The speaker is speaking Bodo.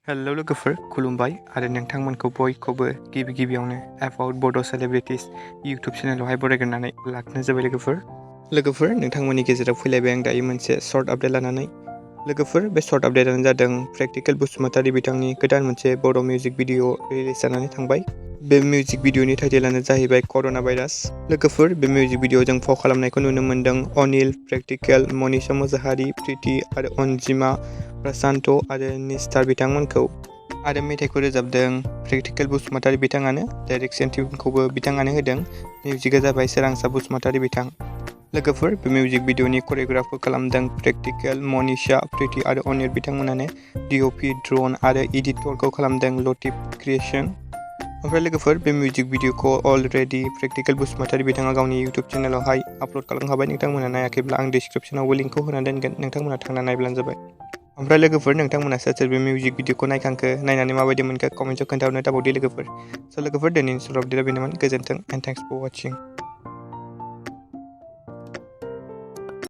हेल' लोगोफोर खुलुमबाय आरो नोंथांमोनखौ बयखौबो गिबियावनो एबाउट बड' सेलिब्रिटिस इउटुब चेनेलावहाय बरायग्रोनानै लाखिनाय जाबाय लोगोफोर नोंथांमोननि गेजेराव फैलायबाय आं दायो मोनसे सर्ट आपडेट लानानै लोगोफोर बे सर्ट आपडेटआनो जादों प्रेक्टिकेल बसुमतारी बिथांनि गोदान मोनसे बर' मिउजिक भिडिअ रिलिज जानानै थांबाय। बे मिउजिक भिडिअनि टाइटेलानो जाहैबाय कर'ना भाइरास। लोगोफोर बे मिउजिक भिडिअ जों फाव खालामनायखौ नुनो मोन्दों अनिल, प्रेक्टिकेल, मनीषा मोसाहारी, प्रिति आरो अनजिमा, प्रशान्त आरो निस्टार बिथांमोनखौ आरो मेथाइखौ रोजाबदों प्रेक्टिकेल बसुमतारी बिथाङानो। डाइरेक्शन टिमखौबो बिथाङानो होदों। मिउजिकआ जाबाय सोरांसा बसुमतारी बिथां। लोगोफोर बे मिउजिक भिडिअनि करिय'ग्राफखौ खालामदों प्रेक्टिकेल, मनीषा, प्रिति आरो अनिल बिथांमोनानो। डिअपि, ड्रन आरो एडिटरखौ खालामदों लतिफ क्रिएशन। ओमफ्राय लोगोफोर बे मिउजिक भिडिअखौ अलरेडि प्रेक्टिकेल बसुमतारी बिथाङा गावनि इउटुब चेनेलावहाय आपल'ड खालामखाबाय। नोंथांमोना नायाखैब्ला आं डिसक्रिपसनावबो लिंकखौ होनानै दोनगोन, नोंथांमोना थांना नायब्लानो जाबाय। ओमफ्राय लोगोफोर नोंथांमोना सोर बे मिउजिक भिडिअखौ नायखांखो, नायनानै माबायदि मोनखो कमेन्टआव खोन्थाहरनो दाबावदि लोगोफोर। स' लोगोफोर दिनैनि सर्ट आपडेटआ बेनोमोन। गोजोन्थों एन्ड थेंक्स फर वाचिं।